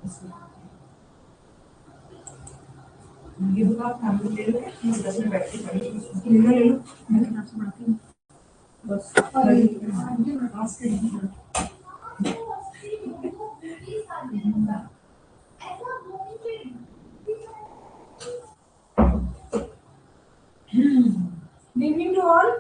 ये बुक आप फैमिली ले लो, 10 मिनट बैठ के पढ़िए, ले लो, मैं किताब से पढ़ती हूँ बस। पास करेंगे Good evening to all.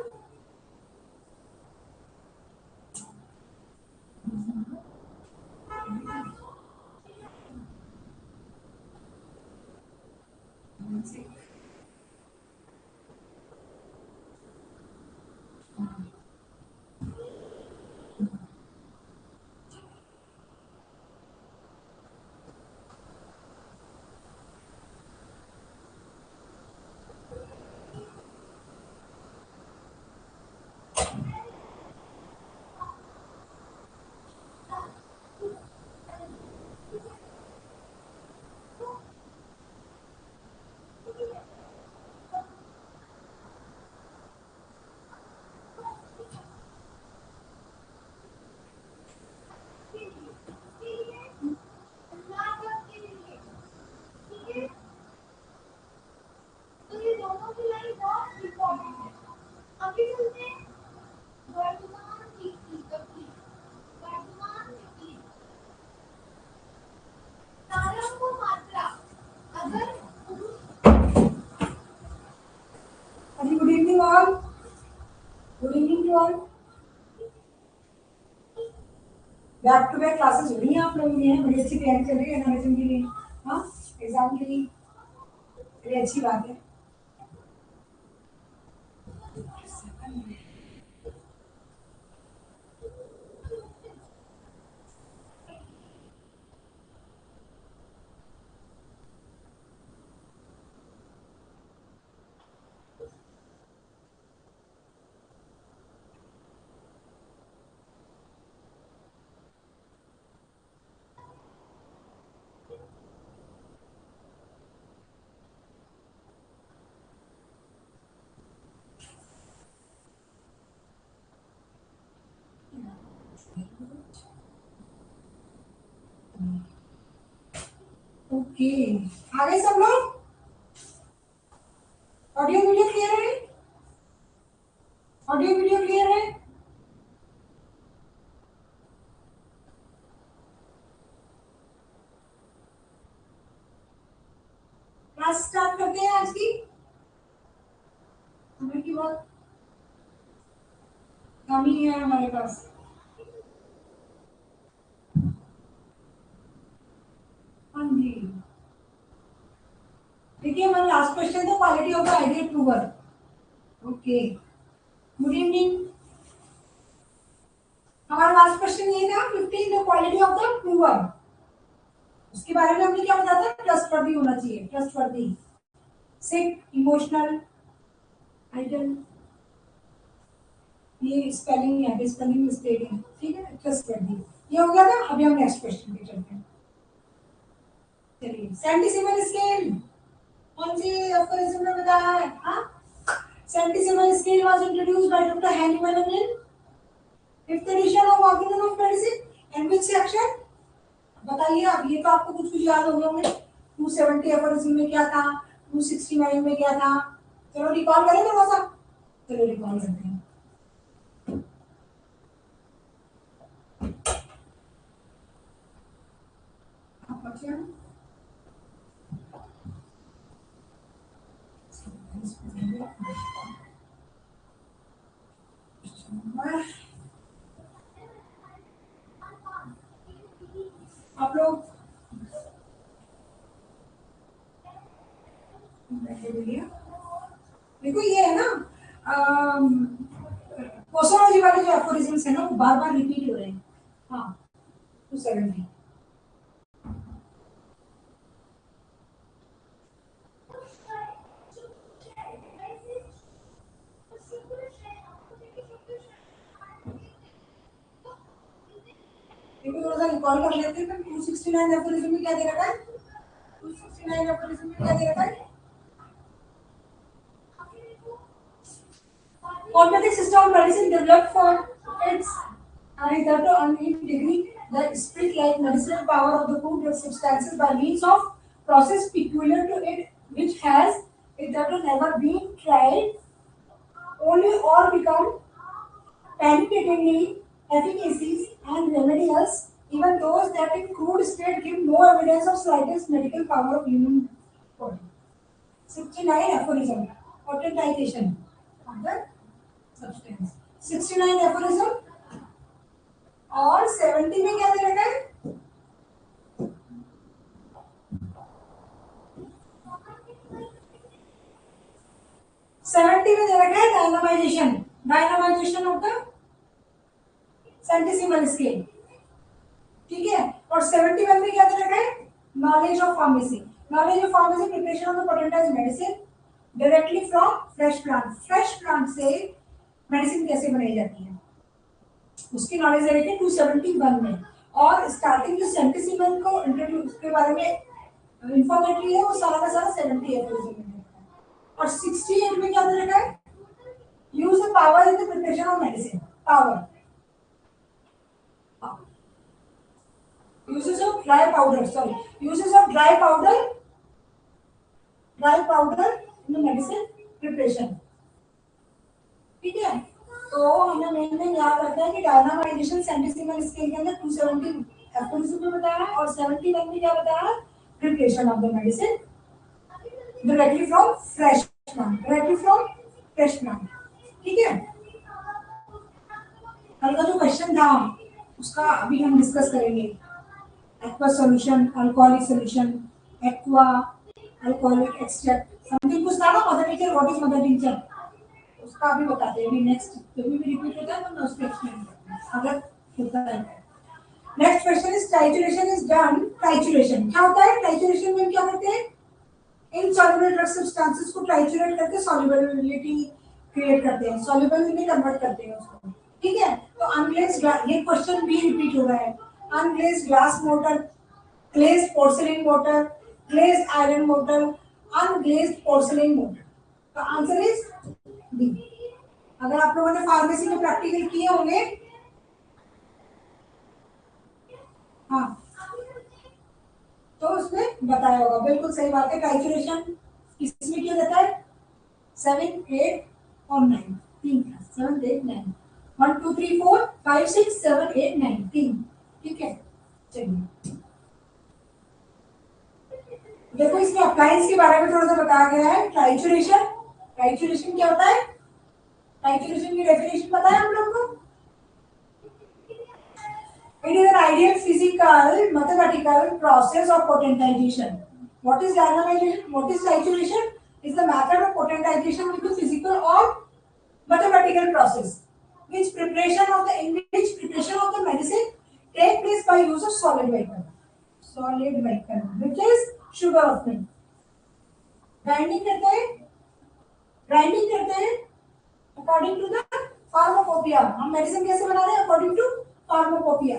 Good evening all. Good evening to all. Back to back classes हो रही हैं आप लोगों की, हैं बड़ी अच्छी तैयारी चल रही है एनालिसिस के लिए, हाँ एग्जाम के लिए, बड़ी अच्छी बात है। ओके, आ गए सब लोग? ऑडियो वीडियो क्लियर है? ऑडियो वीडियो क्लियर है? क्लास स्टार्ट करते हैं आज की। समय की बहुत कमी है हमारे पास। हाँ जी, देखिए हमारा लास्ट क्वेश्चन था quality of the ideal prover. Okay, good evening. हमारा लास्ट क्वेश्चन ये था 15 the quality of the prover. उसके बारे में हमने क्या बताया था? ट्रस्टवर्दी होना चाहिए, ट्रस्टवर्दी, सिक, इमोशनल, आइडल, ये स्पेलिंग है, स्पेलिंग मिस्टेक है, ठीक है, ट्रस्टवर्दी ये हो गया ना। अभी हम नेक्स्ट क्वेश्चन पे चलते हैं। चलिए, सेंटीसिमल स्केल कौन सी अफोरिज्म में बताया है? हाँ, centesimal scale was introduced by doctor Hahnemann in 5th edition of organon of medicine and which section? बताइए अब, ये तो आपको कुछ कुछ याद होंगे होंगे। 270 एफोरिज्म में क्या था, 269 में क्या था? चलो रिकॉल करें थोड़ा सा। चलो रिकॉल करते हैं। आप लोग देखो, ये है ना पोसोलॉजी वाले जो एफोरिज्म्स है ना, वो बार बार रिपीट हो रहे हैं। हाँ, 270। देखो थोड़ा सा रिकॉल कर लेते हैं। 269 एफोरिज्म में क्या दे रखा है? 269 एफोरिज्म में क्या दे रखा है? Homeopathic system of medicine developed for its either to uneven degree the split like medicinal power of the crude drug substances by means of process peculiar to it, which has hitherto never been tried, only or become penetratingly efficacious and remedious, even those that in crude state give no evidence of slightest medical power of human body. 69 aphorism, potentization of the substance. 69 aphorism और 70 में क्या दे रखा है? 70 में दे रखा है dynamisation, dynamisation of the सेंटिसिमल scale, ठीक है। और 71 में क्या दे रखा है? Knowledge of pharmacy, knowledge of pharmacy preparation of the potentise medicine directly from fresh plant, fresh plant से मेडिसिन कैसे बनाई जाती है उसकी नॉलेज दे रखी है 271 में। और स्टार्टिंग जो सेंटिसिमल को इंट्रोड्यूस के बारे में इंफॉर्मेटरी है वो सारा का सारा 78 में। और 68 में क्या दे रखा है? Use the power in the preparation of medicine, power uses of dry powder, sorry, uses of dry powder in the medicine preparation, ठीक है। तो हमें मेन याद रखना है कि डायनामाइजेशन सेंटिसिमल स्केल के अंदर 270 एफोरिज्म में बताया है और 71 में क्या बताया है? Preparation of the medicine directly from fresh plant, directly from fresh plant, ठीक है। कल का जो क्वेश्चन था उसका अभी हम डिस्कस करेंगे। Aqua solution, alcoholic solution, aqua alcoholic extract, something कुछ था ना। Mother teacher, what is mother teacher, उसका अभी बताते हैं। अभी नेक्स्ट जब भी रिपीट होता है तो मैं उसको एक्सप्लेन करता हूं अगर होता है। Next question is trituration is done. Trituration क्या होता है? ट्राइचुरेशन में क्या करते हैं? इनसॉल्युबल ड्रग सब्सटेंसेस को ट्राइचुरेट करके सॉल्युबिलिटी क्रिएट करते हैं, सॉल्युबल में कन्वर्ट करते हैं उसको, ठीक है। तो अनग्लेज्ड, ये क्वेश्चन भी रिपीट हो रहा है। Unglazed glass mortar, glazed porcelain mortar, glazed iron mortar, unglazed porcelain mortar. तो आंसर इज बी। अगर आप लोगों ने फार्मेसी में प्रैक्टिकल किए होंगे, हाँ, तो उसमें बताया होगा। बिल्कुल सही बात है। ट्राइचुरेशन इसमें क्या रहता है? 7, 8 और 9, 3 7, 8, 9, 1 2 3 4 5 6 7 8 9, 3, ठीक है। चलिए देखो इसमें अप्लायंस के बारे में थोड़ा सा बताया गया है। ट्राइचुरेशन, ट्राइचुरेशन क्या होता है? ट्राइचुरेशन की डेफिनेशन पता है हम लोग को? It is an ideal physical mathematical process of potentization. What is dynamization? What is trituration? Is the method of potentization with the physical or mathematical process, which preparation of the medicine take place by use of solid vehicle, which is sugar of milk. Grinding करते हैं according to the pharmacopoeia. हम medicine कैसे बना रहे हैं? According to pharmacopoeia,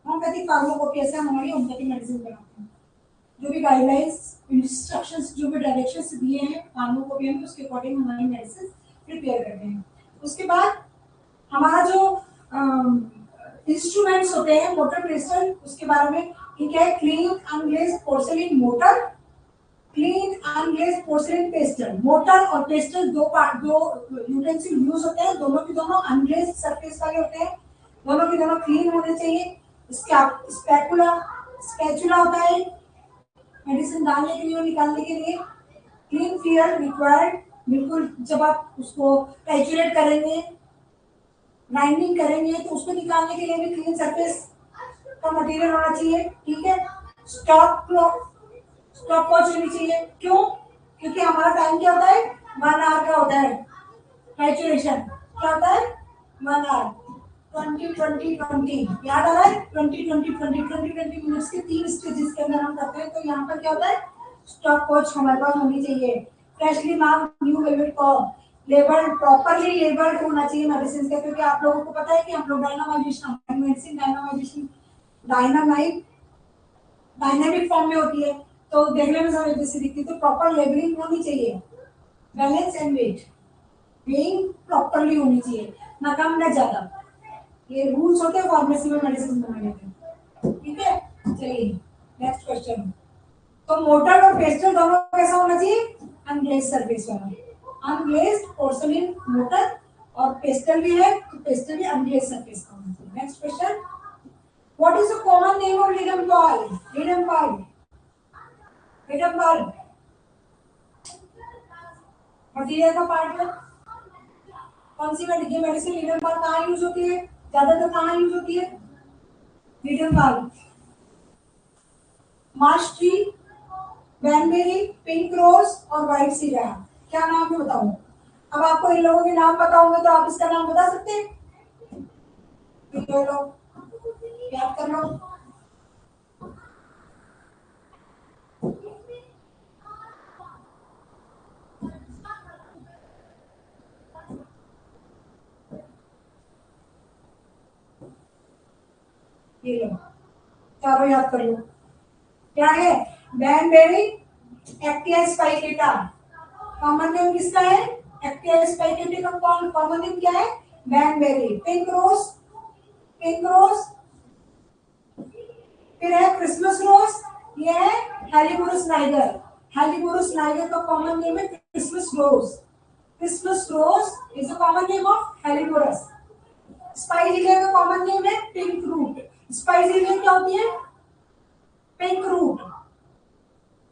homoeopathic pharmacopoeia से हम हमारी होम्योपैथिक मेडिसिन बनाते हैं। जो भी गाइडलाइंस, इंस्ट्रक्शंस, जो भी डायरेक्शंस दिए हैं फार्माकोपिया में, उसके अकॉर्डिंग हमारी मेडिसिन प्रिपेयर करते हैं। उसके बाद हमारा जो इंस्ट्रूमेंट्स होते हैं, मोटर पेस्टल, उसके बारे में ठीक है। Clean unglazed porcelain mortar, clean unglazed porcelain pestle. Mortar और पेस्टल दो यूटेंसिल यूज होते हैं, दोनों की दोनों अनग्लेज्ड सरफेस वाले होते हैं, दोनों के दोनों क्लीन होने चाहिए। स्पैचुला होता है मेडिसिन डालने के लिए और निकालने के लिए। क्लीन फियर रिक्वायर्ड, बिल्कुल जब आप उसको ट्राइचुरेट करेंगे, ग्राइंडिंग करेंगे तो उसको निकालने के लिए भी क्लीन सरफेस का मटेरियल होना चाहिए, ठीक है। स्टॉप वॉच होनी चाहिए। क्यों? क्योंकि हमारा टाइम क्या होता है? 1 आवर का होता है। ट्राइचुरेशन क्या होता है? 1 आवर। 20-20-20 याद आ रहा है? 20-20-20 मिनट्स के 3 स्टेजेस के अंदर हम करते हैं। तो यहाँ पर क्या होता है? स्टॉप वॉच हमारे पास होनी चाहिए। फ्रेशली मार्क्ड न्यू वेलवेट को लेबल, प्रॉपर्ली लेबल्ड होना चाहिए मेडिसिन का, क्योंकि आप लोगों को पता है कि हम लोग डायनामिक फॉर्म में होती है, तो देखने में समय जैसे दिखती है। तो प्रॉपर लेबलिंग होनी चाहिए। Balance and weight being properly होनी चाहिए, ना कम ना ज्यादा। ये रूल्स होते हैं फार्मेसी में मेडिसिन बनाने के। चलिए नेक्स्ट क्वेश्चन। तो मोटर और पेस्टल दोनों कैसा होना चाहिए? अनग्लेज्ड सरफेस वाला। अनग्लेज्ड पोर्शन इन मोटर और पेस्टल भी है तो पेस्टल भी अनग्लेज्ड सरफेस का होना चाहिए। Next question, what is the common name of ledum bulb? Ledum bulb, ledum bulb material का पार्ट है। कौन सी मेडिसिन लीडम बल्ब कहाँ यूज होती है? ज्यादातर कहाँ यूज होती है ledum bulb? Marsh tree, baneberry, pink rose और व्हाइट सीडा। क्या नाम है बताऊं? अब आपको इन लोगों के नाम पता होंगे तो आप इसका नाम बता सकते हैं? ये लोग याद कर लो। ये लो, चारों याद कर लो। क्या है? बैनबेरी, एक्टिया स्पाइकेटा। कॉमन नेम किसका है? एक्टिया स्पाइकेटा का कॉमन नेम क्या है? बैनबेरी। पिंक रोज, पिंक रोज, फिर है क्रिसमस रोज, ये है हेलिबोरस नाइगर। हेलिबोरस नाइगर का कॉमन नेम है Christmas rose. Christmas rose is the common name of helleborus. Spigelia का कॉमन नेम है पिंक रूट। स्पाइजिलिया क्या होती है? Pink root.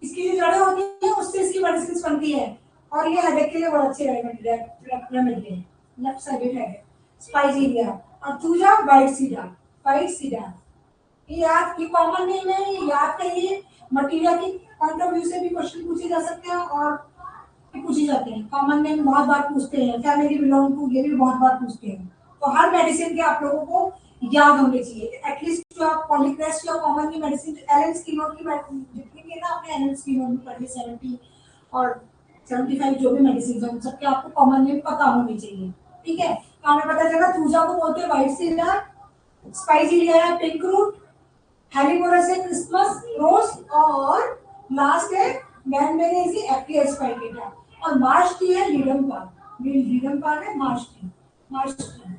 इसकी जो जड़ें होती है उससे इसकी मेडिसिन बनती है और ये हेडेक के लिए बहुत अच्छे रेमेडी है। लेफ्ट साइडेड है स्पाइजिलिया। और चूजा व्हाइट सीडा, व्हाइट सीडा। ये कॉमन नेम है, ये याद करिए। मटीरियल की पॉइंट ऑफ व्यू से भी क्वेश्चन पूछे जा सकते हैं और पूछे जाते हैं। कॉमन नेम बहुत बार पूछते हैं, फैमिली बिलोंग टू, ये भी बहुत बार पूछते हैं। तो हर मेडिसिन के आप लोगों को याद होने चाहिए एटलीस्ट। जो आप पॉलीक्रेस्ट या कॉमन की मेडिसिन एलन स्किनोड की जितनी भी है ना, आपने एलन स्किनोड में पढ़ी 70 और 75 जो भी मेडिसिन है उन सबके आपको कॉमन नेम पता होने चाहिए। ठीक है, तो हमें पता चला चूजा को बोलते हैं व्हाइट सीडा, स्पाइजिलिया है पिंक रूट, हेलिबोरस है क्रिसमस रोज और लास्ट है बैनबेरी एक्टिया स्पाइकेटा और मार्श ट्री है लीडम पाम। लीडम पाम है मार्श ट्री, मार्श ट्री।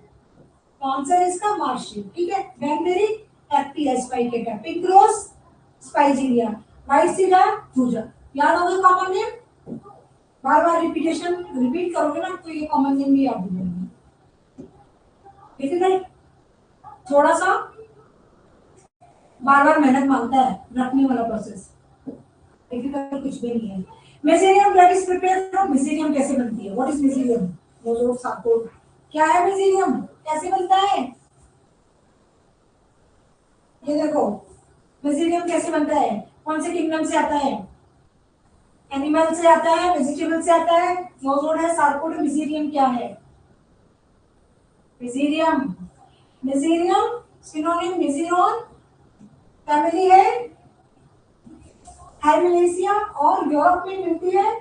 कौन सा है इसका? Marsh tree. ठीक है, बैनबेरी Actaea स्पाइकेटा, pink rose स्पाइजिलिया, white SIDA चूजा। याद होगा कॉमन नेम? बार बार रिपीट करोगे ना तो ये कॉमन नेम भी याद हो जाएंगे। डिफिकल्ट थोड़ा सा बार बार मेहनत मांगता है रखने वाला प्रोसेस, डिफिकल्ट कुछ भी नहीं है। Mezereum blood is prepared from. Mezereum कैसे बनती है? What is mezereum? Major sarcode. क्या है मेसेरियम? कैसे बनता है? ये देखो मेसेरियम कैसे बनता है, कौन से किंगडम से आता है? एनिमल से आता है, वेजिटेबल से आता है, मोजोर है, सार्कोड है। मेसेरियम क्या है? मेसेरियम, मेसेरियम सिनोनिम मेसेरॉन, फैमिली है हाइमेलेसिया और यूरोप में मिलती है।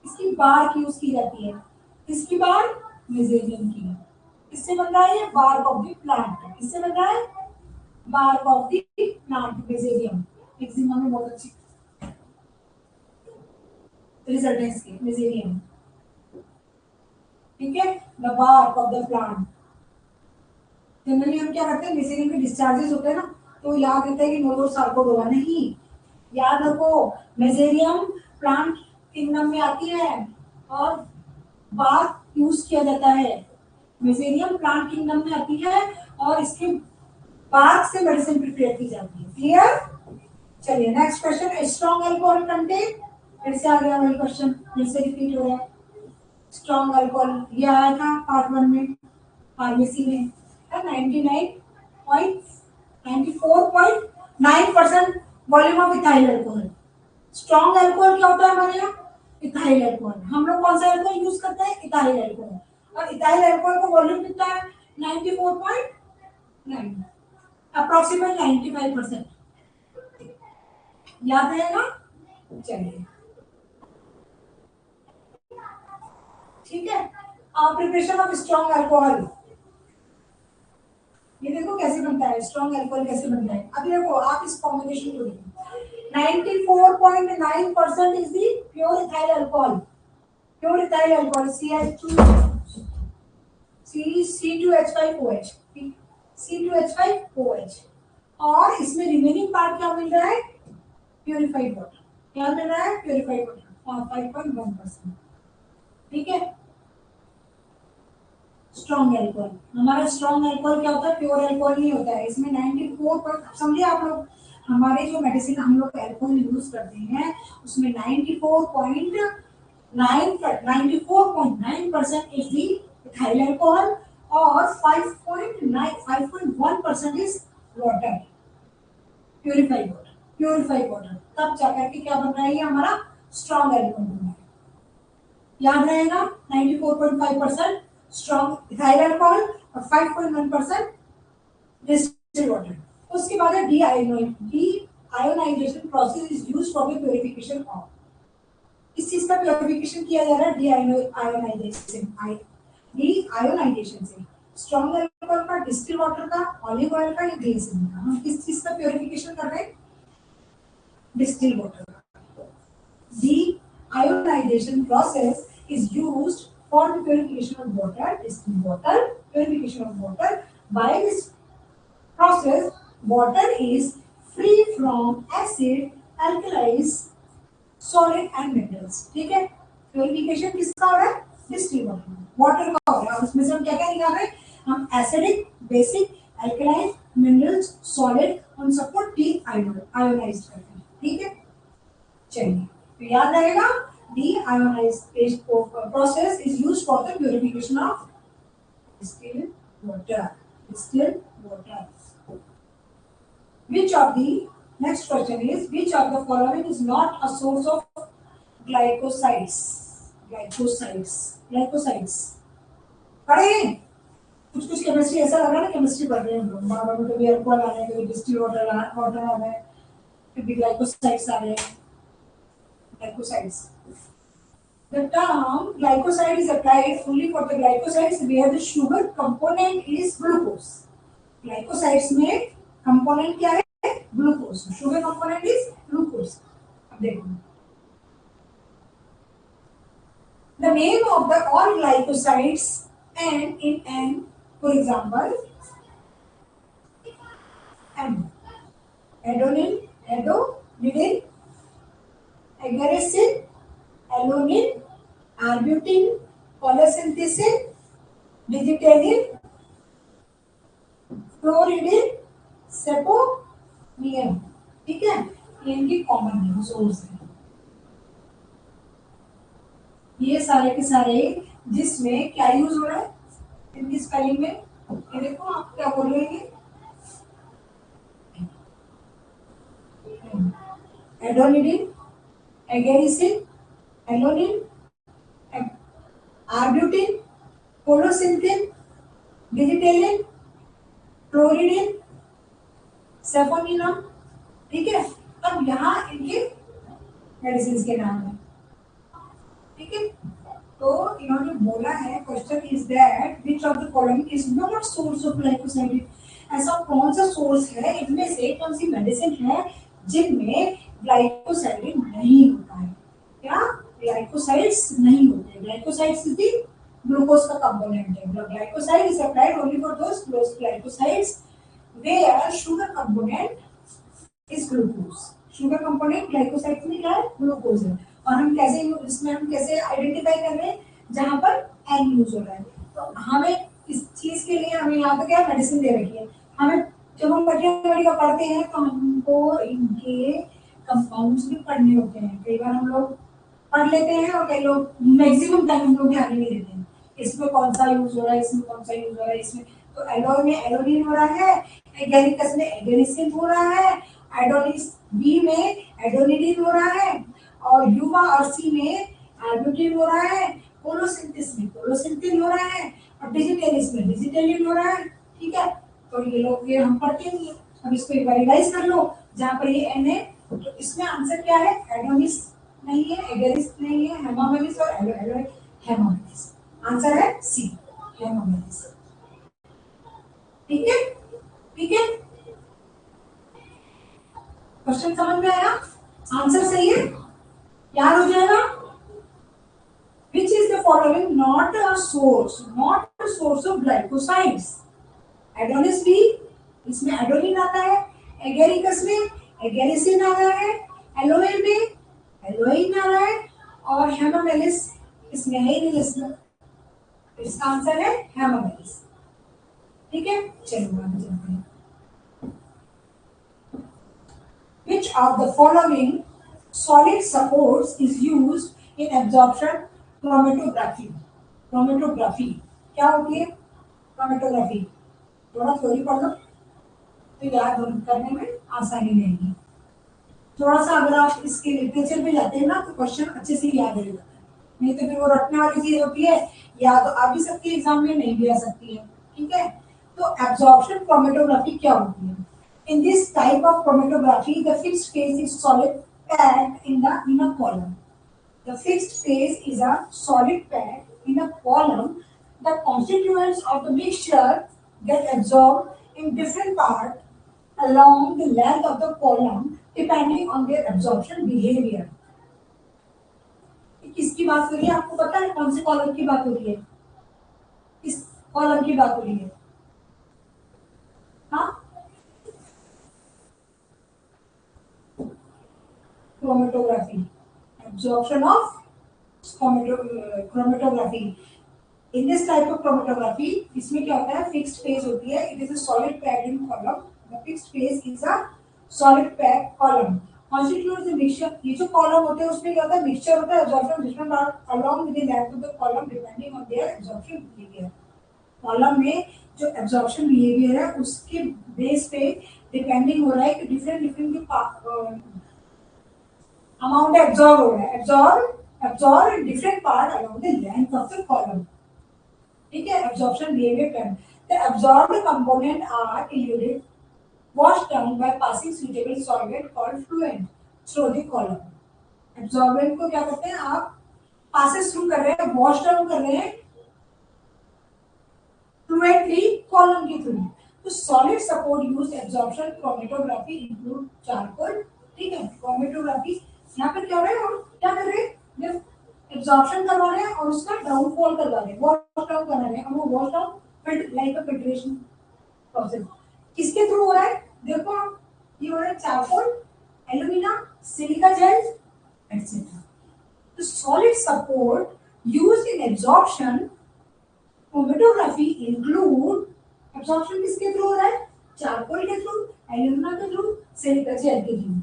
इसकी बार्क यूज की जाती है। इसकी बार्क मेसेरियम की है। इससे बन रहा है ये बार्क ऑफ द प्लांट। इससे बन रहा है bark of the plant mezereum. Eczema में बहुत अच्छी रिजल्ट है इसके मेसेरियम। ठीक है, the bark of the plant. Generally हम क्या करते हैं, मेसेरियम के डिस्चार्जेस होते हैं ना तो याद रहता है कि नोडोर सार्कोड होगा। नहीं, याद रखो मेसेरियम प्लांट किंगडम में आती है और बार्क यूज किया जाता है। मेसेरियम प्लांट किंगडम में आती है और इसके बार्क से मेडिसिन प्रिपेयर की जाती है। क्लियर? चलिए next question, strong alcohol content. फिर से आ गया वही क्वेश्चन, फिर से रिपीट हो रहा है। स्ट्रॉन्ग अल्कोहल ये आया था पार्ट 1 में फार्मेसी में, 94.9% volume of ethyl alcohol. Strong alcohol क्या होता है हमारे यहाँ? Ethyl alcohol. हम लोग कौन सा अल्कोहल यूज करते हैं? Ethyl alcohol. और इथाइल अल्कोहल का वॉल्यूम कितना है? 94.9, अप्रोक्सीमेट 95%। याद रहेगा? चलिए ठीक है। प्रिपरेशन ऑफ स्ट्रॉन्ग अल्कोहल, ये देखो कैसे बनता है स्ट्रॉन्ग अल्कोहल, कैसे बनता है। अभी देखो आप इस कॉम्बिनेशन को देखो, 94.9% is the pure ethyl alcohol. Pure ethyl alcohol C2H5OH, C2H5OH और इसमें रिमेनिंग पार्ट क्या मिल रहा है, प्योरीफाइड वाटर। क्या मिल रहा है, प्योरीफाइड वाटर 5.1%। ठीक है। स्ट्रॉन्ग एल्कोहल, हमारा स्ट्रॉन्ग एल्कोहल क्या होता है, प्योर एल्कोहल नहीं होता है। इसमें 94 पर समझिए आप लोग, हमारे जो मेडिसिन हम लोग एल्कोहल यूज करते हैं उसमें 94.9% इज दी इथाइल अल्कोहल और 5.1% is water, purified water. Purified water तब जाकर के क्या बन रहा है, ये हमारा स्ट्रॉन्ग एल्कोहल बन रहा है। याद रहेगा 94.5% स्ट्रॉन्ग इथाइल अल्कोहल और 5.1% डिस्टिल्ड वाटर। उसके बाद है deionization process is used for the purification of, इस चीज का प्यूरिफिकेशन किया जा रहा है डीआयोनाइजेशन से। स्ट्रॉन्ग अल्कोहल का, डिस्टिल्ड वाटर का, ऑलिव ऑयल का या ग्लिसरीन का, हम किस चीज का प्यूरिफिकेशन कर रहे हैं, डिस्टिल्ड वाटर का। Deionization process is used for the purification of water, distilled water, purification of water. By this process, water is free from acid, alkalis, solid and minerals. ठीक है, प्योरिफिकेशन किसका हो रहा है, डिस्टिल्ड वाटर का हो रहा है। उसमें से हम क्या क्या निकाल रहे हैं, हम acidic, basic, alkaline, minerals, solid, उन सबको डीआयोनाइज करते हैं। ठीक है, चलिए तो याद रहेगा, deionization process is used for the purification of distilled water. Distilled water. Which of the next question is, which of the following is not a source of glycosides? Glycosides. पढ़े कुछ कुछ केमिस्ट्री ऐसा लग रहा है ना, केमिस्ट्री पढ़ रहे हैं हम लोग, बार बार कभी अल्कोहल आ रहे हैं, कभी डिस्टिल्ड वाटर आ रहे हैं, कभी ग्लाइकोसाइड्स आ रहे हैं। Glycosides. The term glycoside is applied only for the glycosides where the sugar component is glucose. Glycosides में component क्या है, glucose. Sugar component is glucose. अब देखो, the name of the all glycosides end in N. For example, M. Adenine, agaricin, alanine, arbutin, cholecystine, digitaline, फ्लोरिडिन, सेपोनियम। ठीक है, ये इनकी common name source है। ये सारे के सारे जिसमें क्या यूज हो रहा है इनकी स्पेलिंग में, ये देखो आप क्या बोल रहे हैं, एडोनिडिन, एगेरिसिन, एलोनिन, आर्ब्यूटिन, कोलोसिंथिन, डिजिटेलिन, फ्लोरिडिन, सेफोनिनम। ठीक है, अब यहाँ इनके मेडिसिन के नाम है। ठीक है, तो इन्होंने बोला है question is that which of the following is not source of glycoside. ऐसा कौन सा सोर्स है, इनमें से कौन सी मेडिसिन है जिनमें ग्लाइकोसाइड नहीं होता है, क्या ग्लाइकोसाइड्स नहीं होते हैं। ग्लाइकोसाइड्स इज द ग्लूकोज का कंपोनेंट है। Glycoside is applied only for those glycosides where sugar component is glucose. Sugar component glycoside में क्या है, ग्लूकोज है। और हम कैसे इसमें हम कैसे आइडेंटिफाई कर रहे हैं, जहां पर एन यूज हो रहा है। तो हमें इस चीज के लिए हमें यहाँ पे क्या मेडिसिन दे रखी है, हमें जब हम बटी का पढ़ते हैं तो हमको इनके कंपाउंड्स भी पढ़ने होते हैं। कई बार हम लोग पढ़ लेते हैं और कई लोग मैक्सिमम टाइम हम लोग ध्यान नहीं देते हैं, इसमें कौन सा यूज हो रहा है, इसमें कौन सा यूज हो रहा है। इसमें तो एलोन में एलोनिन हो रहा है, एगेरिकस में एगेरिसिन हो रहा है, एडोनिस बी में एडोनिडिन हो रहा है, और युवा और सी में आर्ब्यूटिन हो रहा है, कोलोसिंथिस में कोलोसिंथिन हो रहा है, और डिजिटेलिस में डिजिटेलिन हो रहा है। ठीक है, तो ये लोग ये हम पढ़ते हैं। अब इसको एक बार रिवाइज कर लो, जहाँ पर ये एन है तो इसमें आंसर क्या है, एडोनिस नहीं है, एगेरिस नहीं है, हेमामेलिस और हेमामेलिस। आंसर है सी, हेमामेलिस। ठीक है, ठीक है, क्वेश्चन समझ में आया, आंसर सही है, याद हो जाएगा। Which is the following not a source of glycosides? Adonis B, इसमें एडोनिन आता है, एगेरिकस में एगेरिसिन आ रहा है, एलोइन में एलोइन आ रहा है, और हेमामेलिस इसमें है ही नहीं लिस्ट में, इसका आंसर है हेमामेलिस। ठीक है, चलो आगे चलते हैं। Which of the following solid supports is used in absorption chromatography? Chromatography क्या होती है? Chromatography थोड़ा थ्योरी पढ़ लो तो याद करने में आसानी रहेगी। थोड़ा सा अगर आप इसके लिटरेचर में जाते हैं ना तो क्वेश्चन अच्छे से याद रहेगा, नहीं तो फिर वो रटने वाली चीज होती है, या तो आ भी सकती है एग्जाम में, नहीं भी आ सकती है। ठीक है, तो एब्जॉर्प्शन क्रोमेटोग्राफी क्या होती है? In this type of chromatography, the fixed phase is solid packed in a column. The fixed phase is a solid packed in a column. The constituents of the mixture get absorbed in different parts along the length of the column depending on their absorption behavior. किसकी बात हो रही है? आपको पता है कौन से कॉलम की बात हो रही है? किस कॉलम की बात हो रही है? हाँ, chromatography, absorption of chromatography. In this type of chromatography, इसमें क्या होता है? Fixed phase होती है. It is a solid packed in column. The fixed phase is a solid packed column. Constitutes the mixture. ये जो column होते हैं उसमें क्या होता है? Mixture होता है. Absorption different are along with the length of the column depending on their absorption behavior. Column में जो absorption behavior है उसके base पे depending हो रहा है कि different different amount absorb हो रहा है, absorb in different part along the length of the column. ठीक है, absorption behavior term. The absorbed component are eluted, washed down by passing suitable solvent called fluent through the column. Absorbent को क्या करते हैं? आप passes through कर रहे हैं, wash down कर रहे हैं fluently column के through. तो solid support used absorption chromatography include charcoal. ठीक है, chromatography यहाँ पर क्या हो रहा है? हम क्या कर रहे हैं? एब्जॉर्प्शन करवा रहे हैं और उसका डाउनफॉल करवा रहे हैं, वॉश डाउन करा रहे हैं, और वो wash down like a filtration process किसके थ्रू हो रहा है? देखो ये हो रहा है charcoal, alumina, silica gel etcetera. तो solid support used in absorption chromatography include, absorption किसके थ्रू हो रहा है? चारकोल के थ्रू, एल्यूमिना के थ्रू, सिलिका जेल के थ्रू.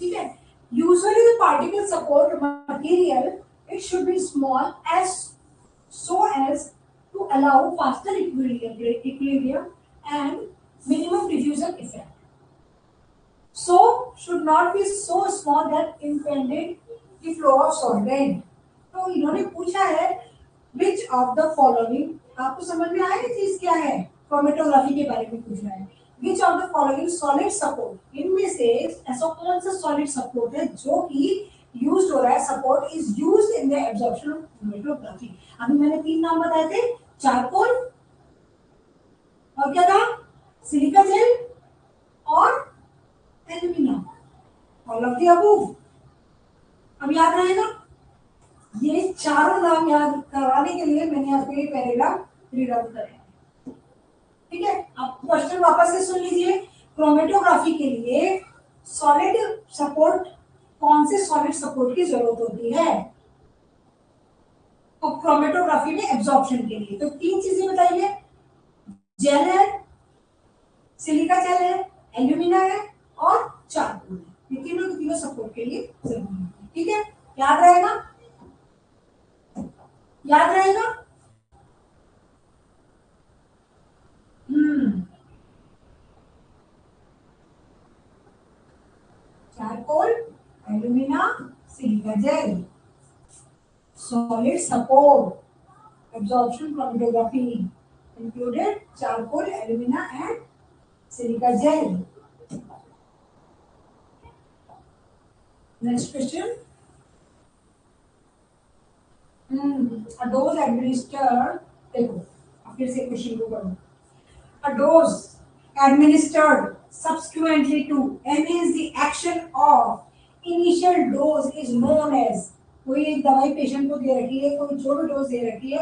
ठीक है, usually the particle support material, it should be small as so as to allow faster equilibrium and minimum diffusion effect. So should not be so small that impeded the flow of solvent. तो इन्होंने पूछा है which of the following, आपको समझ में आया चीज क्या है? क्रोमेटोग्राफी के बारे में पूछ रहा है. Which of the following solid support, इनमें से ऐसा कौन सा solid support है जो कि used हो रहा है? Support is used in the absorption of chromatography. अभी मैंने 3 नाम बताए थे, चारकोल और क्या था? सिलिका जेल और alumina. All of the above. अब याद रहेगा? ये चारों नाम याद कराने के लिए मैंने आपको ये पैराग्राफ रीड आउट कराया. ठीक है, अब क्वेश्चन वापस से सुन लीजिए. क्रोमेटोग्राफी के लिए सॉलिड सपोर्ट, कौन से सॉलिड सपोर्ट की जरूरत होती है? तो क्रोमेटोग्राफी में एब्जॉर्प्शन के लिए तो 3 चीजें बताइए. जेल है, सिलिका जेल है, एल्यूमिना है और चारकोल है. ये तीनों के तीनों सपोर्ट के लिए जरूरी है. ठीक है, याद रहेगा? याद रहेगा? Charcoal, alumina, silica jail. Solid support absorption chromatography included charcoal, alumina and silica gel. Next question. A dose administered, देखो अब फिर से क्वेश्चन को करो. A dose administered subsequently to enhance the action of initial dose is known as. कोई एक दवाई patient को दे रखी है, कोई जो भी डोज दे रखी है,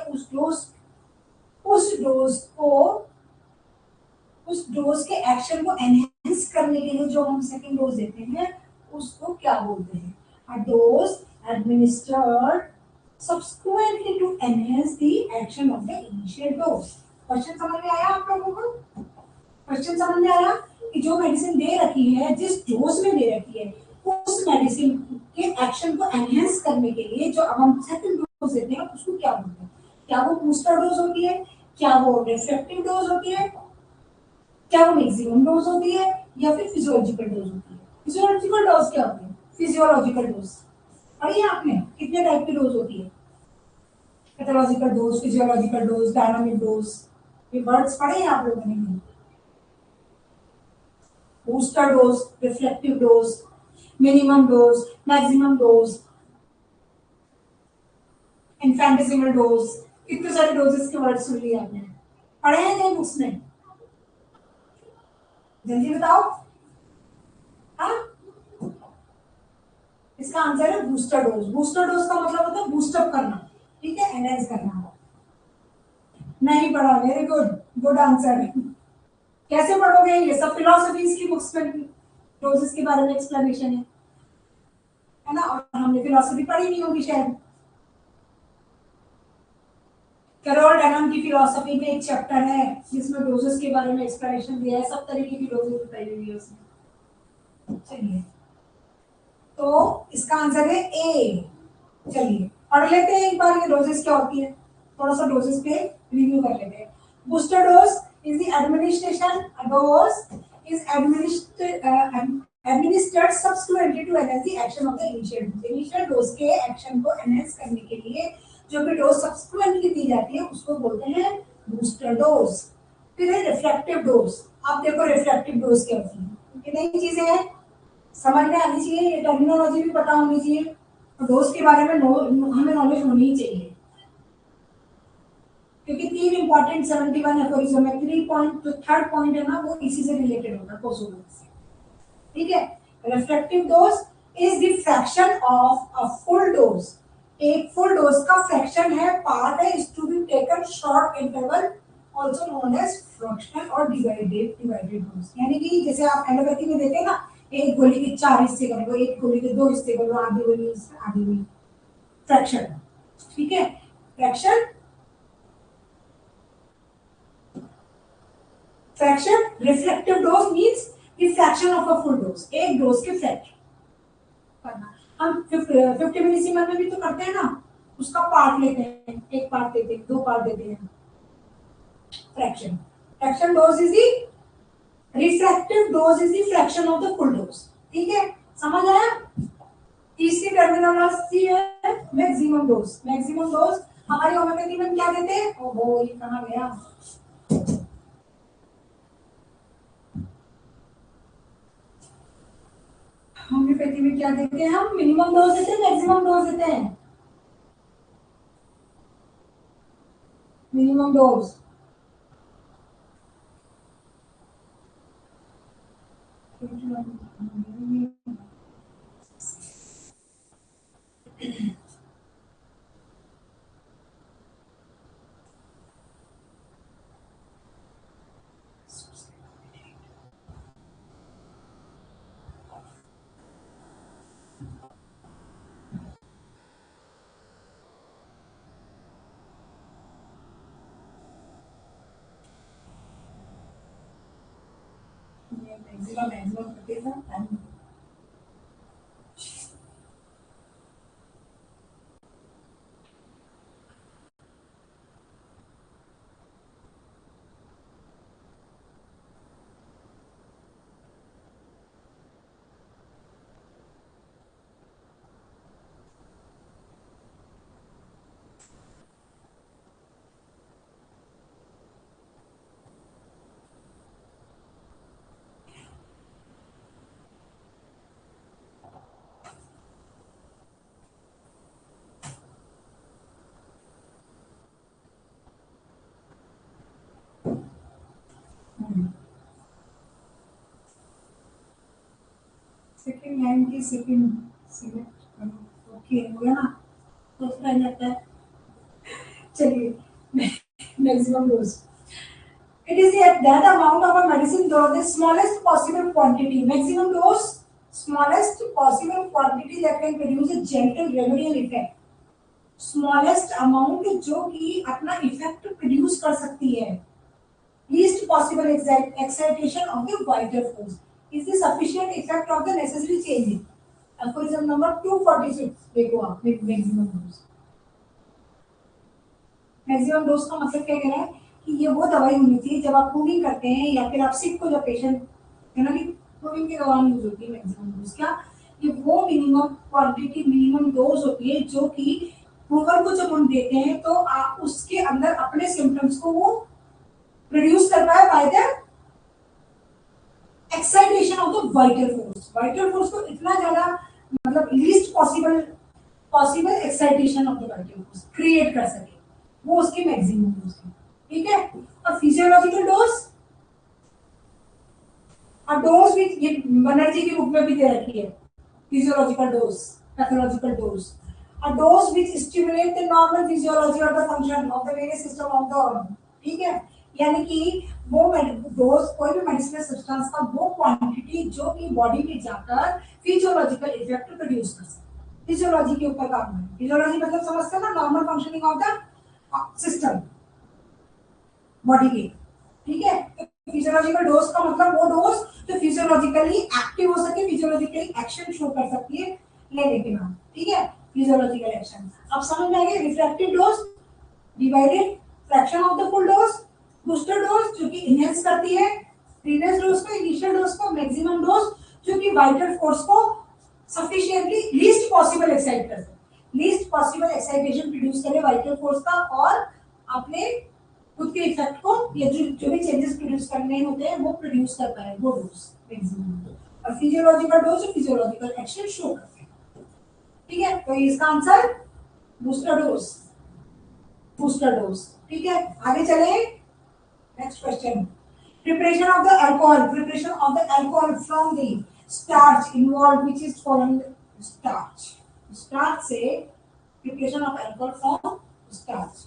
उस डोज के एक्शन को एनहेंस एनहेंस करने के लिए जो हम सेकंड डोज देते हैं उसको क्या बोलते हैं? अ dose administered subsequently to enhance the action of the initial dose. Question समझ में आया आप लोगों को? क्वेश्चन समझ में आया कि जो मेडिसिन दे रखी है, जिस डोज में दे रखी है, उस मेडिसिन के एक्शन को एनहेंस करने के लिए जो अब हम सेकंड डोज देते हैं उसको क्या बोलते हैं? क्या वो बूस्टर डोज होती है? क्या वो रिफ्लेक्टिव डोज होती है? क्या वो मैक्सिमम डोज होती है या फिर फिजियोलॉजिकल डोज होती है? फिजियोलॉजिकल डोज क्या होती है? फिजियोलॉजिकल डोज पढ़ी है आपने? कितने टाइप की डोज होती है? Pathological dose, physiological dose, dynamic dose, ये वर्ड्स पढ़े हैं आप लोगों ने? Booster dose, reflective dose, minimum dose, maximum dose, infinitesimal dose, कितने सारे डोजेस के वर्ड सुन लिए आपने? पढ़े हैं नहीं बुक्स में? जल्दी बताओ। हाँ, इसका आंसर है बूस्टर डोज। बूस्टर डोज का मतलब होता है बूस्टअप करना, ठीक है, एनहांस करना। नहीं पढ़ा, वेरी गुड, गुड आंसर। कैसे पढ़ोगे? ये सब फिलोसफीज की बुक्स में डोजेस के बारे में एक्सप्लेनेशन है ना? और हमने फिलोसफी पढ़ी नहीं होगी शायद। कैरोल डेनम की फिलोसफी में एक चैप्टर है जिसमें डोजेस के बारे में एक्सप्लेनेशन दिया है, सब तरीके की डोजेस बताई हुई है उसमें। चलिए, तो इसका आंसर है ए। चलिए पढ़ लेते हैं एक बार ये डोजेस क्या होती है, थोड़ा सा डोजेस पे रिव्यू कर लेते हैं। Booster dose is the administration, dose is administered subsequently to enhance the action of the initial dose. Initial dose के एक्शन को एनहेंस करने के लिए जो भी डोज सब्सिक्वेंटली दी जाती है उसको बोलते हैं बूस्टर डोज। फिर है रिफ्लेक्टिव डोज। आप देखो रिफ्लेक्टिव डोज क्या होती है, ये नई चीजें हैं, समझ में आनी चाहिए, ये टर्मिनोलॉजी भी पता होनी चाहिए, और डोज के बारे में हमें नॉलेज होनी ही चाहिए, क्योंकि तीन इंपॉर्टेंट 71 एफोरिज्म है। 3 पॉइंट जो थर्ड पॉइंट है ना वो इसी से रिलेटेड होता है, कोसोडोज से, ठीक है। Reflective dose is the fraction of a full dose. एक फुल डोज का फ्रैक्शन है, पार्ट है, is to be taken short interval, also known as fractional और डिवाइडेड डोज। यानी कि जैसे आप एलोपैथी में देते हैं ना, एक गोली के 4 हिस्से कर लो, एक गोली के 2 हिस्से कर लो, आधी गोली आधी गोली, फ्रैक्शन, ठीक है। Fraction, fraction reflective dose means the fraction of a full dose, एक डोज के फ्रैक्शन करना। हम 50 मिलीसीमन में भी तो करते हैं ना, उसका पार्ट लेते हैं, एक पार्ट देते हैं, दो पार्ट देते हैं, fraction. Fraction dose is the refractive dose is the fraction of the full dose, ठीक है, समझ आया? तीसरी टर्मिनोलॉजी है मैक्सिमम डोज। मैक्सिमम डोज हमारी होम्योपैथी में क्या देते हैं? ओहो, ये कहां गया? होम्योपैथी में क्या देते हैं हम? मिनिमम डोज देते हैं, मैक्सिमम डोज देते हैं। मिनिमम डोज मैक्सिमम मैक्सिमम करते हैं। सेकंड लाइन की सेकंड सिलेक्ट करो, ओके हो गया ना? तो रह जाता है। चलिए, maximum dose It is that amount of a medicine dose, the smallest possible quantity, maximum dose, smallest possible quantity that can produce a gentle remedial effect. Smallest amount जो कि अपना इफेक्ट प्रोड्यूस कर सकती है. Least possible excitation of the vital force is the sufficient effect of the necessary change. Aphorism number 246 देखो आप. Maximum dose. Maximum dose का मतलब क्या कह रहा है कि ये वो दवाई होनी चाहिए जब आप प्रूविंग करते हैं या फिर आप सिक को, जब पेशेंट है ना कि प्रूविंग के दौरान यूज होती है मैक्सिमम डोज. क्या ये वो मिनिमम क्वांटिटी, मिनिमम डोज होती है जो कि प्रूवर को जब हम देते हैं तो आप उसके अंदर अपने सिम्टम्स को वो प्रोड्यूस कर pi by the excitation of the vital force. Vital force को इतना ज्यादा मतलब least possible excitation of the vital force create कर सके, वो उसकी मैक्सिमम डोज है. ठीक है. और फिजियोलॉजिकल डोज, और डोज भी ये बनर्जी के रूप में भी दे रखी है. Physiological dose, pathological dose. A dose which stimulate the normal physiology or the function of the various system of the organ. ठीक है. यानी कि वो डोज, कोई भी मेडिसिनल सब्सटेंस का वो क्वांटिटी जो कि बॉडी में जाकर फिजियोलॉजिकल इफेक्ट प्रोड्यूस कर सके. फिजियोलॉजी के ऊपर काम है. फिजियोलॉजी मतलब समझते हैं ना, normal functioning of the system body की. ठीक है. फिजियोलॉजिकल डोज का मतलब वो डोज जो फिजियोलॉजिकली एक्टिव हो सके, फिजियोलॉजिकली एक्शन शो कर सकती है लेने के बाद. ठीक है. Physiological action. अब समझ में आ गया. Refractive dose, divided fraction of the full dose. Booster dose जो कि इनहेंस करती है प्रीवियस डोज को, इनिशियल डोज को. मैक्सिमम डोज जो कि वाइटल फोर्स को सफिशिएंटली लीस्ट पॉसिबल एक्साइट करते हैं, लीस्ट पॉसिबल एक्साइटेशन प्रोड्यूस करे वाइटल फोर्स का, और अपने खुद के इफेक्ट को या जो भी चेंजेस प्रोड्यूस करने होते हैं वो प्रोड्यूस कर पाए, वो डोज मैक्सिमम. और physiological dose physiological action show करते हैं. ठीक है. तो इसका answer booster dose. Booster dose. ठीक है. आगे चले. Next question. Preparation of the alcohol. Preparation of the alcohol from the starch involve which is following starch. Starch से preparation of alcohol from starch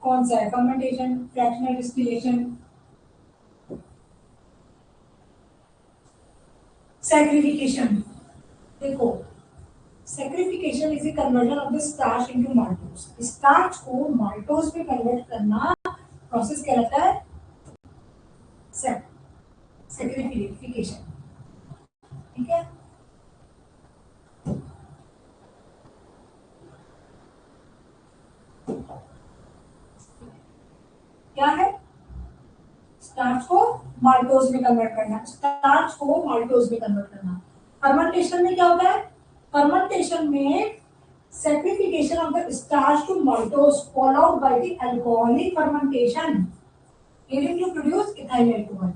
कौन सा है? Fermentation, fractional distillation, saccharification. देखो, saccharification is a conversion of the starch into maltose. Starch को maltose में convert करना process कहलाता है सैक्रिफिकेशन. ठीक है. क्या है? स्टार्च को माल्टोज में कन्वर्ट करना. स्टार्च को माल्टोज में कन्वर्ट करना. फर्मेंटेशन में क्या होता है? फर्मेंटेशन में saccharification of the starch to maltose followed by the alcoholic fermentation leading to produce ethyl alcohol.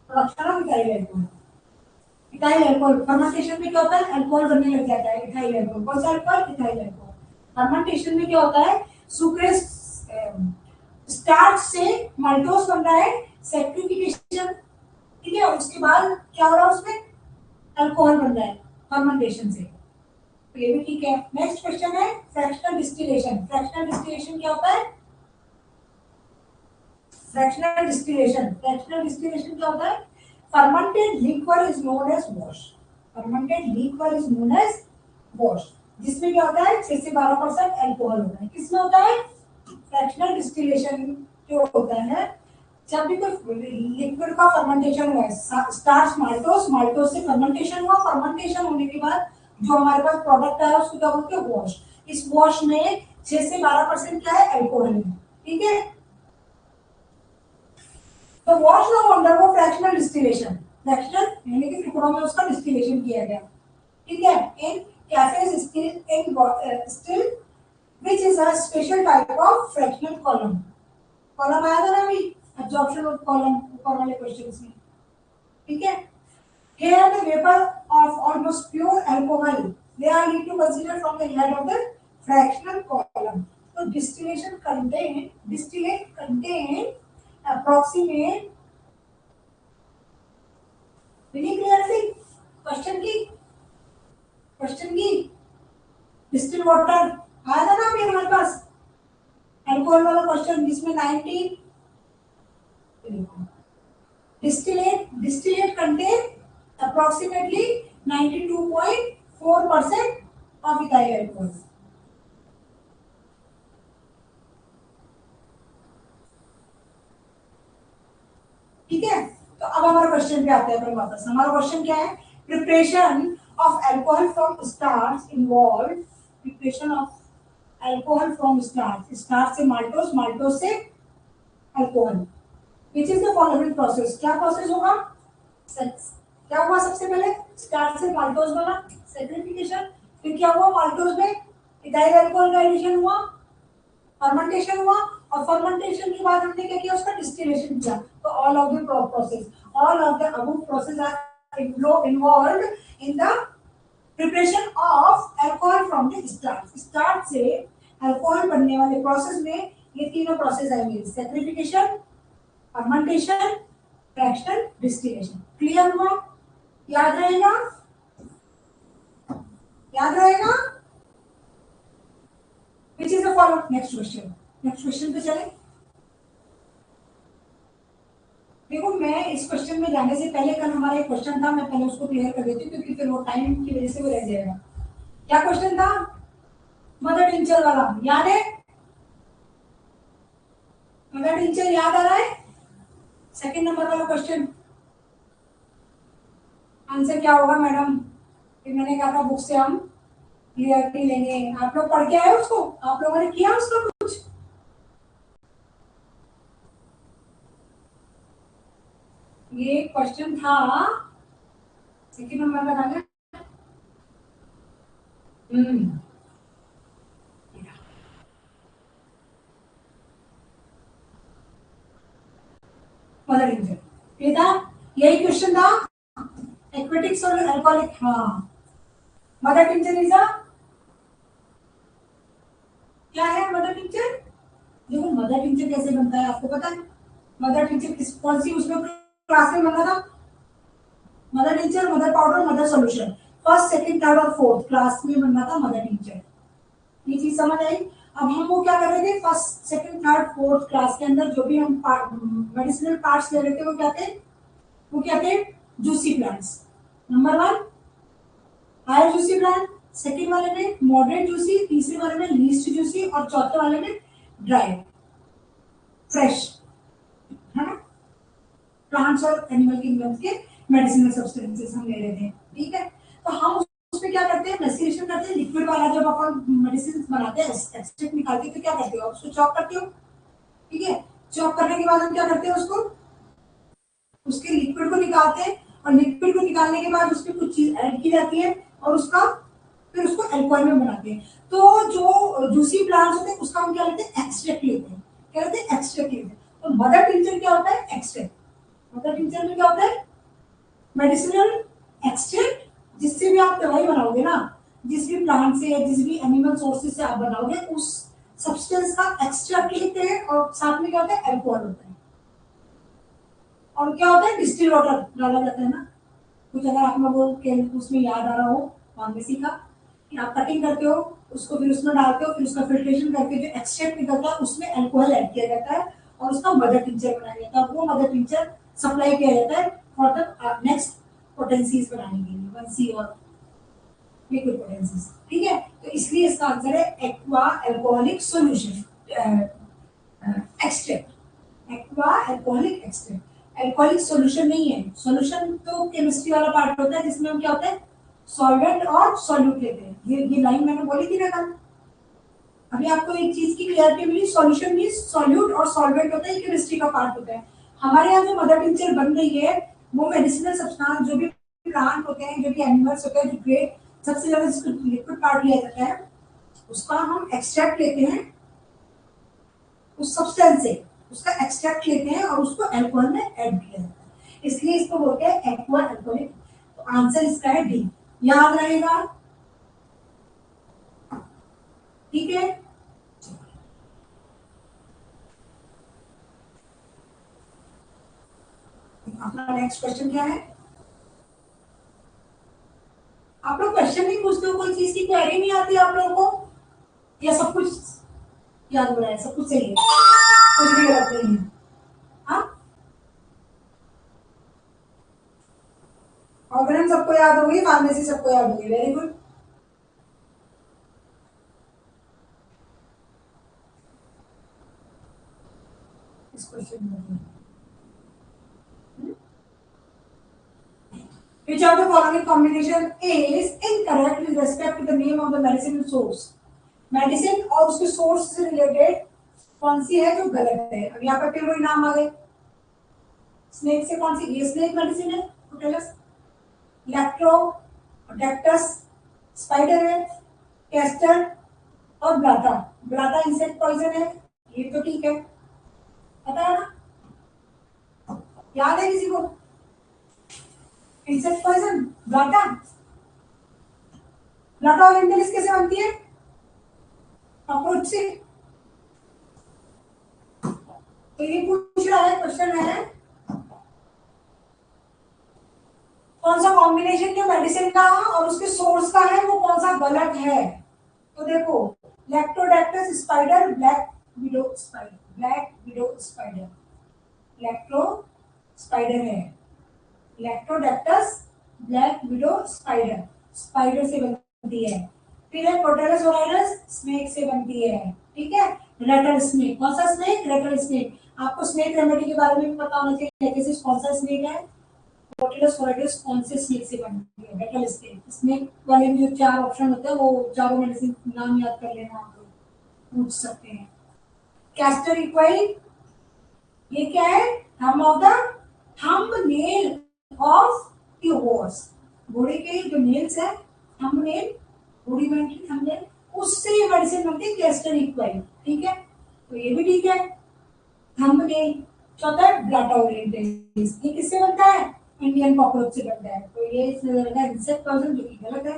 Production of ethyl alcohol. Ethyl alcohol fermentation में क्या होता है? अल्कोहल बनने लग जाता है. Ethyl alcohol. कौन सा अल्कोहल? Ethyl alcohol. फर्मेंटेशन में क्या होता है? सुक्रेज स्टार्च से माल्टोज बन रहा है. सैक्रिफिकेशन. ठीक है. उसके बाद क्या हो रहा है? उसमें अल्कोहल बन रहा है फर्मेंटेशन से. तो ये भी ठीक है. नेक्स्ट क्वेश्चन है फ्रैक्शनल डिस्टिलेशन. फ्रैक्शनल डिस्टिलेशन क्या होता है? Fractional distillation. फ्रैक्शनल डिस्टिलेशन क्या होता है? Fermented liquor is known as wash. Fermented liquor is known as wash. जिसमें क्या होता है? 6 से 12% अल्कोहल होता है. किसमें होता है? फ्रैक्शनल डिस्टिलेशन जो होता है जब भी कोई लिक्विड का फर्मेंटेशन हुआ है. स्टार्च माल्टोज, माल्टोज से फर्मेंटेशन हुआ. फर्मेंटेशन होने के बाद जो हमारे पास प्रोडक्ट आया उसको क्या बोलते हैं? वॉश. इस वॉश में 6 से 12% क्या है? अल्कोहल है. ठीक है. तो वॉश नो वंडर वो फ्रैक्शनल डिस्टिलेशन. फ्रैक्शनल यानी कि टुकड़ों में उसका डिस्टिलेशन किया गया. ठीक है. In Coffey's still which is a special type of fractional column. Column आया था ना अभी एब्जॉर्प्शन ऑफ कॉलम ऊपर वाले क्वेश्चंस में. ठीक है. Here the vapor of almost pure alcohol they are need to consider from the head of the fractional column. So distillate contain approximate very clearly question की डिस्टिल वाटर आया था ना अभी हमारे पास. अल्कोहल वाला क्वेश्चन जिसमें 90 distillate contain approximately 92.4% of ethyl alcohol. ठीक है, तो अब हमारे क्वेश्चन पे आते हैं अपन वापस। हमारा क्वेश्चन क्या है? Preparation of alcohol from starch involve preparation of alcohol from starch, starch से माल्टोस, माल्टोस से alcohol. Which is the following process? क्या प्रोसेस होगा? क्या हुआ सबसे पहले? स्टार्च से माल्टोस बना, सैक्रिफिकेशन। फिर क्या हुआ? माल्टोस में इथाइल अल्कोहल का एडिशन हुआ, फर्मेंटेशन हुआ, और फर्मेंटेशन के बाद हमने क्या किया? उसका डिस्टिलेशन किया। तो all of the process, all of the above process are involved in the preparation of alcohol from the starch. Starch से अल्कोहल बनने वाले प्रोसेस में ये तीनों प्रोसेस आएंगे: saccharification, fermentation, fractional distillation. Clear हुआ? याद रहेगा? याद रहेगा? Which is the follow? Next question. Next question पे चले। देखो, मैं इस क्वेश्चन में जाने से पहले कल हमारा एक क्वेश्चन था, मैं पहले उसको क्लियर कर देती हूँ क्योंकि फिर वो टाइम की वजह से वो रह जाएगा। क्या क्वेश्चन था? मदर टिंचर वाला याद है? मदर टिंचर याद आ रहा है? सेकंड नंबर वाला क्वेश्चन आंसर क्या होगा मैडम? फिर मैंने कहा था बुक से हम क्लियरिटी लेंगे। आप लोग पढ़ के आए उसको? आप लोगों ने किया उसका कुछ? ये क्वेश्चन था सेकंड नंबर का था। मदर टिंचर ये था, यही क्वेश्चन था। एक्वेटिक सॉल्यूट अल्कोहलिक, हाँ। मदर टिंचर इज क्या है? मदर टिंचर, देखो मदर टिंचर कैसे बनता है आपको पता है? मदर टिंचर किस कौन सी उसमें क्लास में बना था? Mother tincture, mother powder, mother solution, first second third और फोर्थ क्लास में बनना था मदर टिंचर। ये चीज समझ आई? अब हम वो क्या कर रहे थे? First second third fourth class के अंदर जो भी हम मेडिसिनल पार्ट्स ले रहे थे वो क्या थे? वो क्या थे? Juicy plants. Number one high juicy plant, second वाले में मॉडरेट जूसी, तीसरे वाले में लीस्ट जूसी, और चौथे वाले में ड्राई फ्रेश, है ना? प्लांट्स और एनिमल किंगडम्स के मेडिसिनल सब्सटेंसेस हम ले रहे थे। ठीक है, तो हम उसमें क्या करते हैं? मेस्टिलेशन करते हैं। लिक्विड वाला जब अपन मेडिसिन बनाते हैं, एक्सट्रैक्ट निकालते हैं, तो क्या करते हो? उसको चॉप करते हो। ठीक है, चॉप करने के बाद हम क्या करते हैं? उसको उसके लिक्विड को निकालते हैं, और लिक्विड को निकालने के बाद उसमें कुछ चीज ऐड की जाती है, और उसका फिर उसको अल्कोहल में बनाते हैं। तो जो जूसी प्लांट्स होते हैं उसका हम क्या लेते हैं? एक्सट्रैक्ट लेते हैं। क्या लेते हैं? एक्सट्रैक्ट लेते हैं। तो मदर टिंचर क्या होता है? एक्सट्रैक्ट। मदर टिंचर में क्या होता है? मेडिसिनल एक्सट्रैक्ट, जिससे भी आप दवाई बनाओगे ना, जिस भी प्लांट से या जिस भी एनिमल सोर्सेज से आप बनाओगे, उस सब्सटेंस का एक्सट्रैक्ट लेते हैं, और साथ में क्या होता है? अल्कोहल होता है। और क्या होता है? डिस्टिल वाटर डाला जाता है ना। कुछ अगर आप लोगों के उसमें याद आ रहा हो फार्मेसी का, कि आप कटिंग करते हो, उसको फिर उसमें डालते हो, फिर उसका फिल्ट्रेशन करके जो एक्सट्रैक्ट निकलता है उसमें अल्कोहल ऐड किया जाता है, और उसका मदर टिंचर बनाया जाता है। वो मदर टिंचर सप्लाई किया जाता है फॉर द नेक्स्ट पोटेंसीज बनाने के लिए, 1C और लिक्विड पोटेंसीज। ठीक है, तो इसलिए इसका आंसर है aqua alcoholic solution extract. Aqua alcoholic extract alcoholic solution नहीं है। सॉल्यूशन तो केमिस्ट्री वाला पार्ट होता है जिसमें हम क्या होता है? सॉल्वेंट और सॉल्यूट लेते हैं। ये लाइन मैंने बोली थी ना कल। अभी आपको एक चीज की क्लियरिटी मिली, सॉल्यूशन मींस सॉल्यूट और सॉल्वेंट होता है, केमिस्ट्री का पार्ट होता है। हमारे यहाँ जो मदर टिंचर बन रही है वो मेडिसिनल सब्सटेंस, जो भी प्लांट होते हैं, जो भी एनिमल्स होते हैं, जो ग्रेट सबसे ज्यादा जिसको लिक्विड पार्ट लिया जाता है, उसका हम एक्सट्रैक्ट लेते हैं उस सब्सटेंस से, उसका एक्सट्रैक्ट लेते हैं और उसको अल्कोहल में ऐड किया जाता है, इसलिए इसको बोलते हैं एक्वा अल्कोहलिक। तो आंसर इसका है डी। याद रहेगा? ठीक है, अपना नेक्स्ट क्वेश्चन क्या है? आप लोग क्वेश्चन नहीं पूछते हो? कोई चीज की क्वेरी नहीं आती आप लोगों को, या सब कुछ याद हो रहा है, सब कुछ सही है, कुछ भी गलत नहीं है। हाँ, ऑर्गेनम सबको याद होगी, फार्मेसी सबको याद होगी, वेरी गुड। इस क्वेश्चन में which of the following combination is incorrect with respect to the name of the medicine source? Medicine और उसके सोर्स से रिलेटेड कौन सी है जो गलत है? अब यहाँ पर फिर वही नाम आ गए। स्नेक से कौन सी, ये स्नेक मेडिसिन है, तो टेल अस। लैक्टोडेक्टस स्पाइडर है, कैस्टर और ब्लाटा। ब्लाटा इंसेक्ट पॉइजन है, ये तो ठीक है, पता है ना, याद है किसी को? Insect poison Blatta. Blatta orientalis कैसे बनती है? कॉकरोच से। तो ये पूछ रहा है, क्वेश्चन है कौन सा कॉम्बिनेशन जो मेडिसिन का और उसके सोर्स का है वो कौन सा गलत है। तो देखो, Latrodectus spider black widow spider, black widow spider, lacto spider है, Latrodectus black widow spider, spider से बनती है। फिर है प्रोटेलस ओराइडस, स्नेक से बनती है, ठीक है। रेटल स्नेक, कौन सा स्नेक? रेटल स्नेक। आपको स्नेक रेमेडी के बारे में भी पता होना चाहिए, जैसे कौन सा स्नेक है, प्रोटेलस ओराइडस कौन से स्नेक से बनती है, रेटल स्नेक। स्नेक वाले में जो 4 ऑप्शन होते हैं वो चारों मेडिसिन नाम याद कर लेना, आप लोग पूछ सकते हैं। कैस्टर इक्वाई, ये क्या है? Thumb of the, thumbnail of the horse, घोड़े के जो नेल्स है, थंबनेल, रूडिमेंट्री थंबनेल, उससे ये मेडिसिन बनती है कैस्टर इक्वाई, ठीक है, तो ये भी ठीक है। थंबनेल। चौथा है ब्लाटा ओरिएंटलिस, ये किससे बनता है? इंडियन कॉकरोच से बनता है, तो ये इंसेक्ट पॉइजन, जो कि गलत है,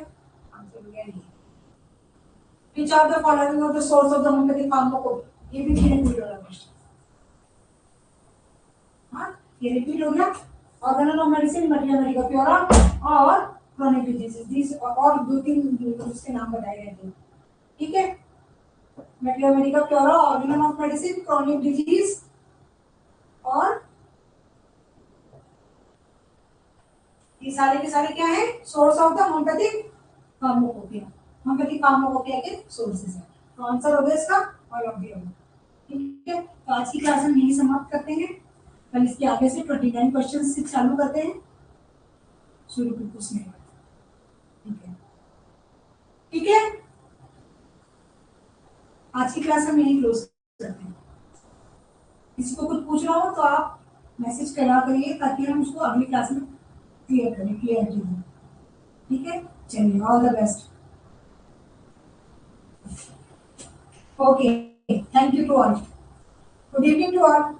आंसर हो गया ये। Which of the following of the source of the homeopathic pharmacology, ये भी रिपीट हो रहा है। हाँ, ये रिपीट हो गया। Organon of medicine, materia medica pura और क्रोनिक डिजीजेस, दिस और 2-3 उसके नाम बताए गए थे, ठीक है। Materia medica pura, organon of medicine, chronic disease और ये सारे के सारे क्या है? Source of the homoeopathic pharmacopoeia, homoeopathic pharmacopoeia के सोर्सेज है। तो आंसर हो गया इसका ऑल ऑफ द अबव, ठीक है। तो आज की क्लास हम यही समाप्त करते हैं, कल इसके आगे से 29 क्वेश्चन से चालू करते हैं, शुरू में कुछ नहीं, ठीक है, ठीक है। आज की क्लास हम यही क्लोज करते हैं। किसी को कुछ पूछ रहा हो तो आप मैसेज करा करिए, ताकि हम उसको अगली क्लास में क्लियर करें, क्लियरिटी दें, ठीक है। चलिए, all the best, okay, thank you to all, good evening to all.